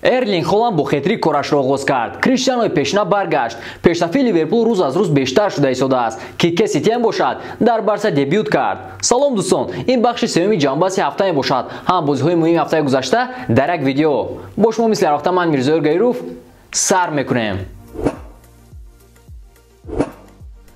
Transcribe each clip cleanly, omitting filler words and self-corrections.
Эрлинг Холланд бо хетрик корашро оғоз кард. Криштианои пешна баргашт. Пештафи Ливерпул рӯз аз рӯз бештар шуда истодааст. Кике Сити ҳам бошад, дар Барса дебют кард. Салом дӯстон, ин бахши сеюми ҷамъбасти ҳафта бошад. Ҳам бозиҳои муҳими ҳафтаи гузашта дар як видео. Бо шумо мисли ҳар вақта ман Мирзоёр Гайров сар мекунем.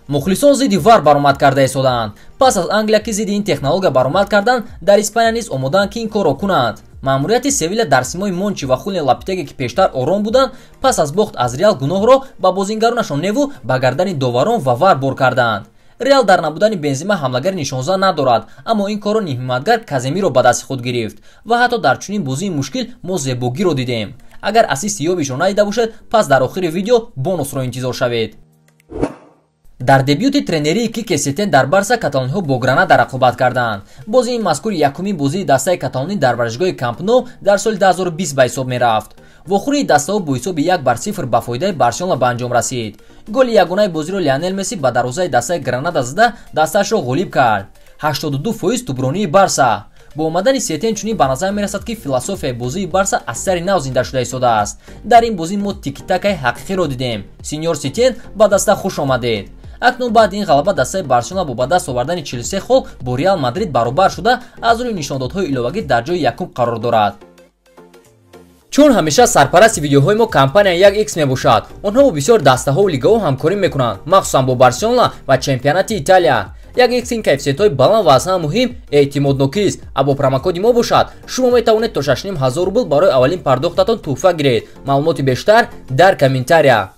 мухлисон зидди вар баромад карда истоданд. пас аз Англия ки зидди ин технология баромад кардан, дар Испания низ омоданд ки ин корро кунанд. маъмурияти Севиля дар симои Мончи ва Хулиан Лапитеги ки пештар ором буданд, пас аз бохт аз Реал гуноҳро ба бозингаронашон неву ба гардани доварон ва вар бор карданд. Реал дар набудани Бензима ҳамлагари нишонза надорад, аммо ин корро ниҳматгар Каземиро ба дасти худ гирифт ва ҳатто дар чунин бозии мушкил мо зебогиро дидем. агар ассисти ёбишро надида бошед, пас дар охири видео бонусро интизор шавед. дар дебюти тренерии Кике Сетен дар Барса каталониҳо бо Гранада рақобат карданд. бозии мазкур якумин бозии дастаи каталонӣ дар варзишгоҳи Камп Nou дар соли 2020 ба ҳисоб мерафт. вохӯрии даставо бо ҳисоби 1-0 ба фоидаи Барселона ба анҷом расид. голи ягонаи бозиро Лионел Месси ба дарвозаи дастаи Гранада зада дастаашро ғолиб кард. 82% тубронии Барса. бо омадани Сетен чунин ба назар мерасад ки философияи бозии Барса аз сари нав зинда шуда истодааст. дар ин бозӣ мо тикитакаи ҳақиқиро дидем. синьор Сетен ба даста хуш омадед. акнун баъди ин ғалаба дастаи Барселона бо ба даст овардани 43 хол бо Реал Мадрид баробар шуда аз рӯи нишондодҳои иловагӣ дар ҷои якум қарор дорад. чун ҳамеша сарпарасти видеоҳои мо компания 1x мебошад. онҳо бо бисёр дастаҳо ва лигаҳо ҳамкорӣ мекунанд, махсусан бо Барселона ва чемпионати Италия. 1x ин кайфиятҳои баланд ва аз ҳама муҳим эътимоднокист. або промокоди мо бошад, шумо метавонед то 6500 рубл барои аввалин пардохтатон тӯҳфа гиред. маълумоти бештар дар комментария.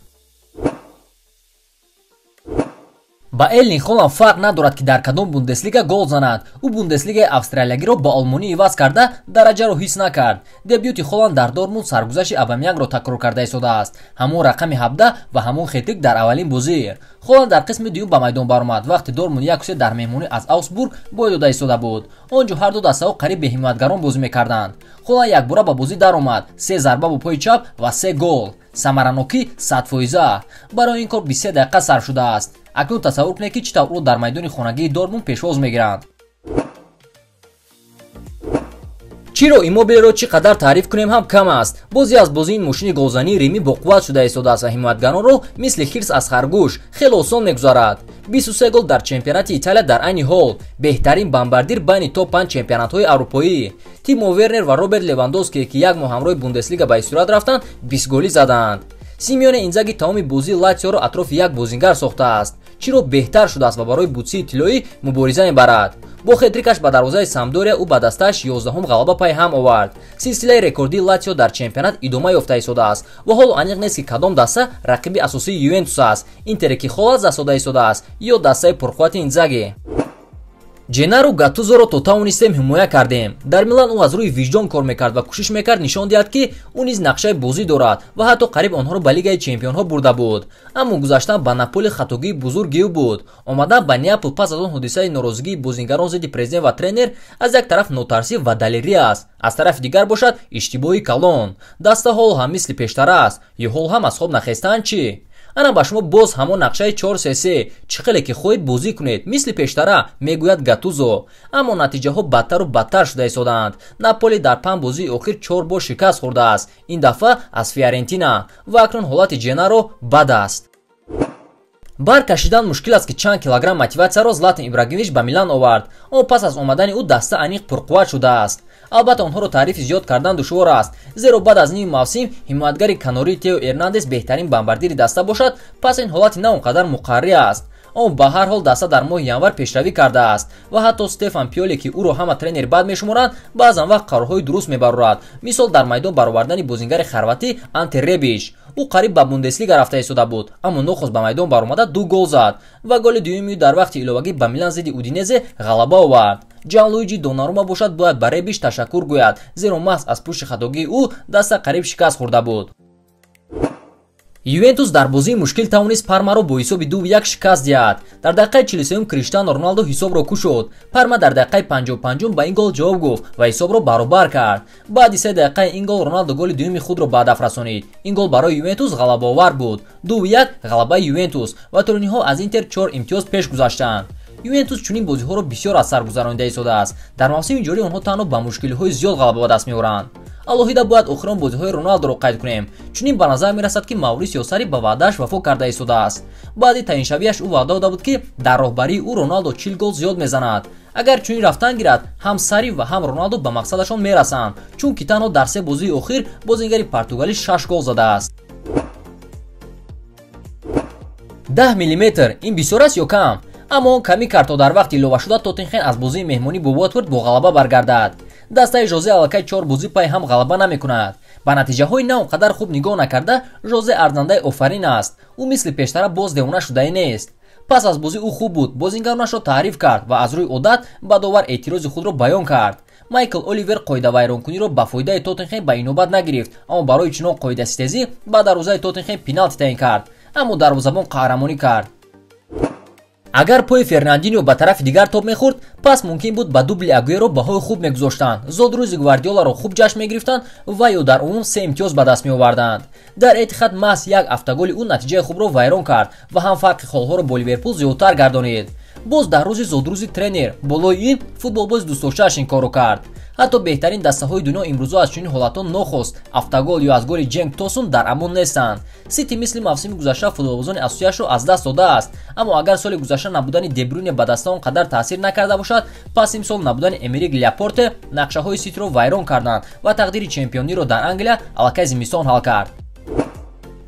ба Эрлинг Холланд фарқ надорад ки дар кадом Бундеслига гол занад. ӯ Бундеслигаи австралиягиро ба олмонӣ иваз карда, дараҷаро ҳис накард. дебюти Холланд дар Дортмунд саргузашти Абамянгро такрор карда истодааст. ҳамон рақами 17 ва ҳамон хетрик дар аввалин бозӣ. Холланд дар қисми дуюм ба майдон баромад, вақти Дортмунд 1-3 дар меҳмонӣ аз Аусбург бой дода истода буд. он ҷо ҳар ду дастаҳо қариб бе ҳиматгарон бозӣ мекарданд. Холланд якбора ба бозӣ даромад, 3 зарба бо пои чап ва 3 гол. самаранокӣ 100%. барои ин кор 23 дақиқа сарф шудааст. акнун тасаввур кунед ки чӣ тавр ӯ дар майдони хонагии Дортмунд пешвоз мегиранд. чиро иммобилеро чӣ қадар таъриф кунем ҳам кам аст. бози аз бозии ин мошини голзании римӣ боқувват шуда истодааст ва ҳиматгаронро мисли хирс аз харгӯш хеле осон мегузарад. 23 гол дар чемпионати Италия дар айни ҳол. беҳтарин бамбардир байни топ 5 чемпионатҳои аврупоӣ. Тимо Вернер ва Роберт Левандовски ки як моҳ ҳамроҳи Бундеслига ба истират рафтанд, 20 голӣ заданд. Симеоне Инзаги тамоми бозии Латсиоро атрофи як бозингар сохтааст. чиро беҳтар шудааст ва барои бутсии тиллоӣ мубориза мебарад. бо хетрикаш ба дарвозаи Самдория ӯ ба дастааш 11ум ғалаба пай ҳам овард. силсилаи рекордии Латсио дар чемпионат идома ёфта истодааст ва ҳоло аниқ нест ки кадом даста рақиби асосии Ювентус аст. Интере ки хол аз даст дода истодааст ё дастаи пурқуввати Инзаги. Дженнаро Гаттузоро то тавонистем ҳимоя кардем. дар Милан ӯ аз рӯи виҷдон кор мекард ва кӯшиш мекард нишон диҳад ки ӯ низ нақшаи бозӣ дорад ва ҳатто қариб онҳоро ба Лигаи Чемпионҳо бурда буд. аммо гузаштан ба Наполи хатогии бузурги ӯ буд. омадан ба Неапл пас аз он ҳодисаи норозигии бозингарон зидди президент ва тренер аз як тараф нотарсӣ ва далерӣ аст, аз тарафи дигар бошад иштибоҳи калон. даста ҳол ҳам мисли пештар аст, ё ҳол ҳам аз хоб нахестан чӣ? ана ба шумо боз ҳамон нақшаи 4-3-3 чӣ хеле ки хоҳед бозӣ кунед мисли пештара, мегӯяд Гаттузо. аммо натиҷаҳо бадтару бадтар шуда истоданд. Наполи дар 5 бозии охир 4 бор шикаст хӯрдааст, ин дафъа аз Фиорентина ва акнун ҳолати Дженнаро бад аст. бар кашидан мушкил аст ки чанд килограмм мотиватсияро Златан Ибрагимович ба Милан овард. он пас аз омадани ӯ даста аниқ пурқувват шудааст. албатта онҳоро таърифи зиёд кардан душвор аст, зеро баъд аз ними мавсим ҳимоятгари Канори Тео Эрнандес беҳтарин бамбардири даста бошад, пас ин ҳолати на он қадар муқаррӣ аст. он ба ҳар ҳол даста дар моҳи январ пешравӣ кардааст ва ҳатто Стефан Пиоли ки ӯро ҳама тренери бад мешуморанд, баъзан вақт қарорҳои дуруст мебарорад. мисол дар майдон баровардани бозингари хорватӣ Анте Ребиш. ӯ қариб ба Бундеслига рафта истода буд, аммо нохост ба майдон баромада 2 гол зад ва голи дуюми ӯ дар вақти иловагӣ ба Милан зидди Удинезе ғалаба овард. Ҷанлуиҷи Донарума бошад бояд ба Ребиш ташаккур гӯяд, зеро маҳз аз пушти хатогии ӯ даста қариб шикаст хӯрда буд. Ювентус дар бозии мушкил тавонист Пармаро бо ҳисоби 2-1 шикаст диҳад. дар дақиқаи 43 Криштиано Роналдо ҳисобро кушод. Парма дар дақиқаи 55 ба ин гол ҷавоб гуфт ва ҳисобро баробар кард. баъди 3 дақиқаи ин гол Роналдо голи дуюми худро ба ҳадаф расонид. ин гол барои Ювентус ғалабаовар буд. 2-1 ғалабаи Ювентус ва туриниҳо аз Интер 4 имтиёз пеш гузаштанд. Ювентус чунин бозиҳоро бисёр аз сар гузаронида истодааст. Дар мавсими ҷорӣ онҳо танҳо ба мушкилиҳои зиёд ғалаба ба даст меоранд. алоҳида бояд охирон бозиҳои Роналдуро қайд кунем. Чунин ба назар мерасад, ки Маврисио Сарри ба ваъдааш вафо карда истодааст. Баъди таъиншавиаш ӯ ваъда дода буд, ки дар роҳбарии ӯ Роналдо 40 гол зиёд мезанад. Агар чунин рафтан гирад, ҳам Сарри ва ҳам Роналдо ба мақсадашон мерасанд, чунки танҳо дар 3 бозии охир бозингари португалӣ 6 гол задааст. 10 мм ин бисёр аст ё кам? Аммо он ками картҳо дар вақти илова шуда Тоттенхем аз бозии меҳмонӣ бо Уотфорд бо ғалаба баргардад. Дастаи Жозе аллакай 4 бозӣ пай ҳам ғалаба намекунад. Ба натиҷаҳои на он қадар хуб нигоҳ накарда, Жозе арзандаи офарин аст. Ӯ мисли пештара боз девона шудаи нест. Пас аз бозӣ ӯ хуб буд, бозингаронашро таъриф кард ва аз рӯи одат бадовар эътирози худро баён кард. Майкл Оливер қоидавайронкуниро ба фоидаи Тоттенхем ба инобат нагирифт, аммо барои чунон қоидаситезӣ ба дарвозаи Тоттенхем пеналти таъин кард, аммо дарвозабон қаҳрамонӣ кард. Агар пои Фернандиньо ба тарафи дигар топ мехӯрд, пас мумкин буд ба дубли Агуэро баҳои хуб мегузоштанд, зодрӯзи Гвардиоларо хуб ҷашн мегирифтанд ва ё дар умум 3 имтиёз ба даст меоварданд. Дар Этихад маҳз як автоголи ӯ натиҷаи хубро вайрон кард ва ҳам фарқи холҳоро бо Ливерпул зиёдтар гардонид. Боз дар рӯзи зодрӯзи тренер болои ин футболбози дӯстдоштааш ин корро кард. ҳатто беҳтарин дастаҳои дунё имрӯза аз чунин ҳолатҳо нохост автогол ё аз голи Ҷенг Тосун дар амон нестанд. Сити мисли мавсими гузашта футболбозони асосиашро аз даст додааст, аммо агар соли гузашта набудани Дебрюйне ба даста он қадар таъсир накарда бошад, пас имсол набудани Эмерик Ляпорте нақшаҳои Ситиро вайрон карданд ва тақдири чемпиониро дар Англия аллакай зимистон ҳал кард.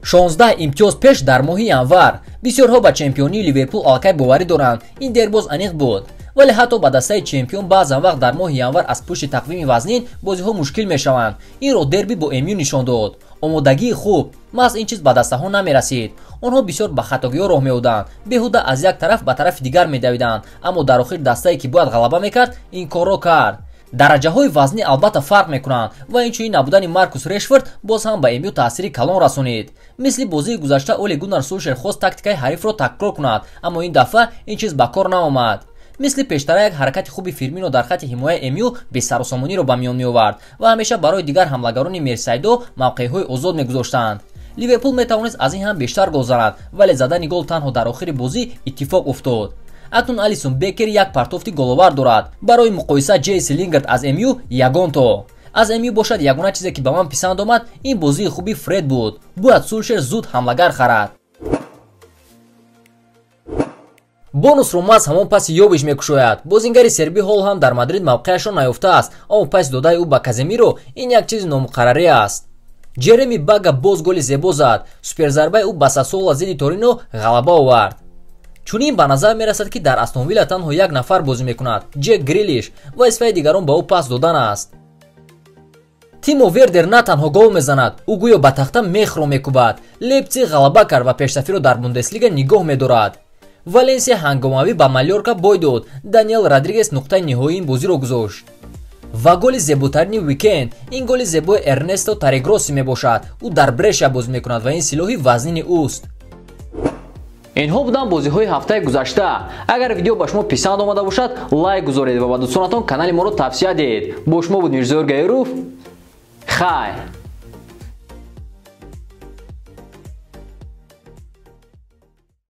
16 имтиёз пеш дар моҳи январ. Бисёрҳо ба чемпионии Ливерпул аллакай боварӣ доранд. Ин дербоз аниқ буд. Вале ҳатто ба дастаи чемпион баъзан вақт дар моҳи январ аз пушти тақвими вазнин бозиҳо мушкил мешаванд. Инро дерби бо МЮ нишон дод. Омодагии хуб, маҳз ин чиз ба дастаҳо намерасид. онҳо бисёр ба хатогиҳо роҳ меоданд, беҳуда аз як тараф ба тарафи дигар медавиданд, аммо дар охир дастае ки бояд ғалаба мекард, ин корро кард. дараҷаҳои вазнӣ албатта фарқ мекунанд ва инчунин набудани Маркус Решфорд боз ҳам ба МЮ таъсири калон расонид. Мисли бозии гузашта Оле Гуннар Сулшер хост тактикаи ҳарифро такрор кунад, аммо ин дафъа ин чиз ба кор наомад. мисли пештара як ҳаракати хуби Фирмино дар хати ҳимояи МЮ бесаросомониро ба миён меовард ва ҳамеша барои дигар ҳамлагарони Мерсайдо мавқеъҳои озод мегузоштанд. Ливерпул метавонист аз ин ҳам бештар гол занад, вале задани гол танҳо дар охири бозӣ иттифоқ уфтод. акнун Алисон Бекер як партофти головар дорад. Барои муқоиса Ҷейси Лингард аз МЮ ягонто. аз МЮ бошад ягона чизе ки ба ман писанд омад, ин бозии хуби Фред буд. Бояд Сулшер зуд ҳамлагар харад. бонусро маҳз ҳамон паси ёбиш мекушояд. бозингари серби ҳол ҳам дар Мадрид мавқеашро наёфтааст, аммо паси додаи ӯ ба Каземиро ин як чизи номуқаррарӣ аст. Ҷереми Бага боз голи зебо зад. Суперзарбаи ӯ ба Сассуоло зидди Торино ғалаба овард. чунин ба назар мерасад, ки дар Астон Вилла танҳо як нафар бозӣ мекунад, Ҷек Грилиш, вазифаи дигарон ба ӯ пас додан аст. Тимо Вердер на танҳо гол мезанад, ӯ гӯё ба тахта мехро мекубад. Лейпциг ғалаба кард ва пешсафиро дар Бундеслига нигоҳ медорад. Валенсия ҳангомавӣ ба Малёрка бой дод. Даниэл Родригес нуқтаи ниҳоии ин бозиро гузошт. ва голи зеботарини уикенд, ин голи зебои Эрнесто Тарегроси мебошад. ӯ дар Бреша бозӣ мекунад ва ин силоҳи вазнини ӯст. инҳо буданд бозиҳои ҳафтаи гузашта. агар видео ба шумо писанд омада бошад, лайк гузоред ва ба дӯстонатон канали моро тавсия диҳед. бо шумо буд Мирзоёр Гаёров. хайр.